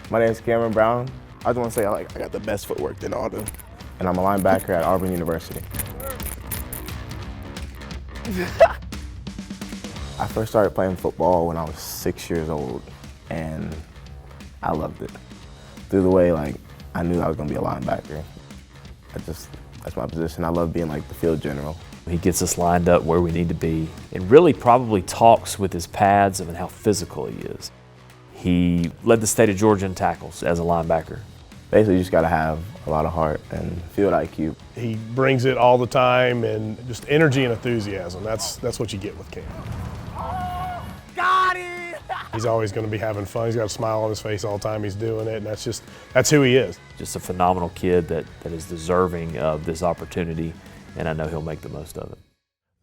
My name is Kameron Brown. I just want to say I got the best footwork than all them. And I'm a linebacker at Auburn University. I first started playing football when I was 6 years old, and I loved it. Through the way, I knew I was going to be a linebacker. That's my position. I love being the field general. He gets us lined up where we need to be and really probably talks with his pads of how physical he is. He led the state of Georgia in tackles as a linebacker. Basically, you just got to have a lot of heart and field IQ. He brings it all the time, and just energy and enthusiasm. That's what you get with Cam. Got it! He's always going to be having fun. He's got a smile on his face all the time he's doing it, and that's who he is. Just a phenomenal kid that is deserving of this opportunity, and I know he'll make the most of it.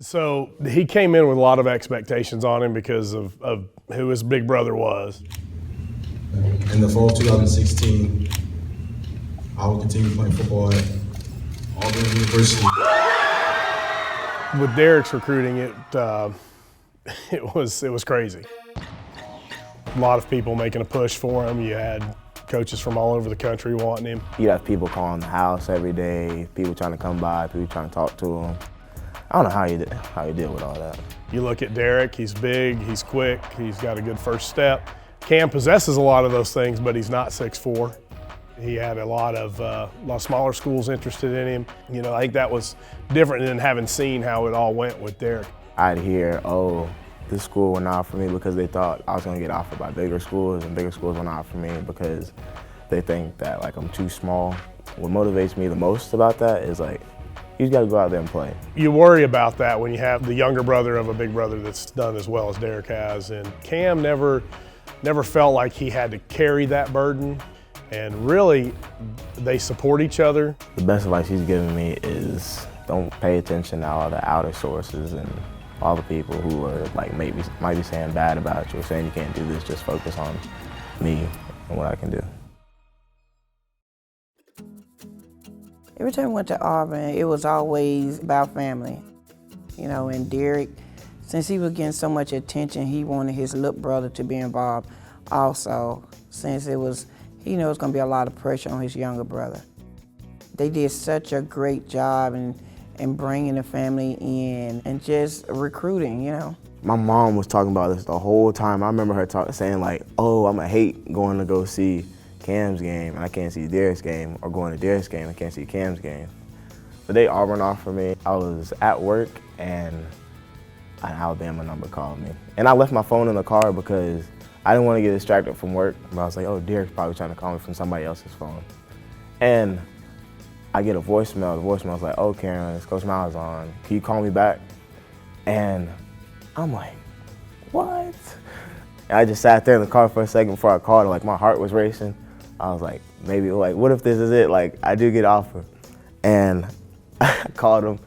So he came in with a lot of expectations on him because of who his big brother was. In the fall of 2016, I will continue playing football at Auburn University. With Derrick's recruiting, it was crazy. A lot of people making a push for him. You had coaches from all over the country wanting him. You have people calling the house every day, people trying to come by, people trying to talk to him. I don't know how you deal with all that. You look at Derrick, he's big, he's quick, he's got a good first step. Cam possesses a lot of those things, but he's not 6'4". He had a lot of smaller schools interested in him. You know, I think that was different than having seen how it all went with Derrick. I'd hear, oh, this school went out for me because they thought I was going to get offered by bigger schools, and bigger schools went out for me because they think that I'm too small. What motivates me the most about that is you just got to go out there and play. You worry about that when you have the younger brother of a big brother that's done as well as Derrick has, and Cam never felt like he had to carry that burden, and really they support each other. The best advice he's given me is don't pay attention to all the outer sources and all the people who are might be saying bad about you or saying you can't do this. Just focus on me and what I can do. Every time we went to Auburn, it was always about family. You know, and Derrick, since he was getting so much attention, he wanted his little brother to be involved also, since he knows it's gonna be a lot of pressure on his younger brother. They did such a great job in bringing the family in and just recruiting, you know. My mom was talking about this the whole time. I remember her saying oh, I'm gonna hate going to go see Cam's game and I can't see Derrick's game, or going to Derrick's game and I can't see Cam's game. The day Auburn offered me, I was at work and an Alabama number called me. And I left my phone in the car because I didn't want to get distracted from work, but I was like, oh, Derrick's probably trying to call me from somebody else's phone. And I get a voicemail. The voicemail was like, oh, Karen, it's Coach Miles on. Can you call me back? And I'm like, what? And I just sat there in the car for a second before I called her. My heart was racing. I was like, maybe, what if this is it? I do get offered. And I called him.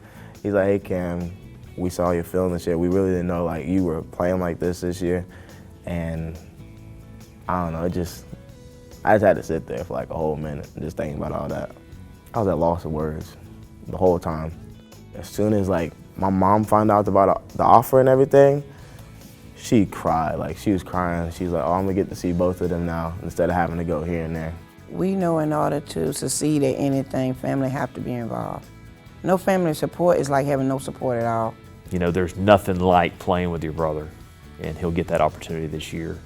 He's like, hey, Cam, we saw your film this year. We really didn't know you were playing like this year. And I don't know, I just had to sit there for a whole minute and just think about all that. I was at loss of words the whole time. As soon as my mom found out about the offer and everything, she cried. She was crying. She's like, oh, I'm gonna get to see both of them now instead of having to go here and there. We know in order to succeed at anything, family have to be involved. No family support is like having no support at all. You know, there's nothing like playing with your brother, and he'll get that opportunity this year.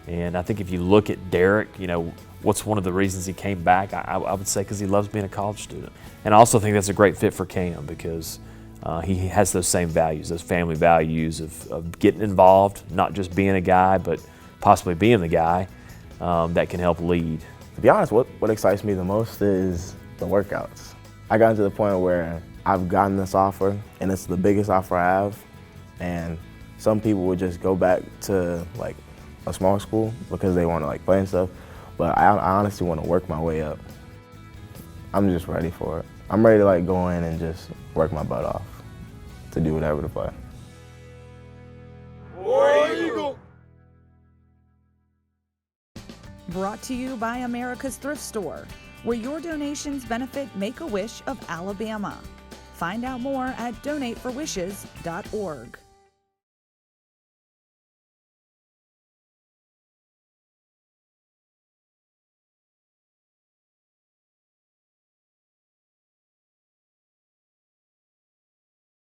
And I think if you look at Derrick, what's one of the reasons he came back? I would say because he loves being a college student. And I also think that's a great fit for Cam because he has those same values, those family values of getting involved, not just being a guy, but possibly being the guy that can help lead. To be honest, what excites me the most is the workouts. I got to the point where I've gotten this offer, and it's the biggest offer I have, and some people would just go back to a small school because they want to play and stuff, but I honestly want to work my way up. I'm just ready for it. I'm ready to go in and just work my butt off to do whatever to play. War Eagle! Brought to you by America's Thrift Store, where your donations benefit Make-A-Wish of Alabama. Find out more at donateforwishes.org.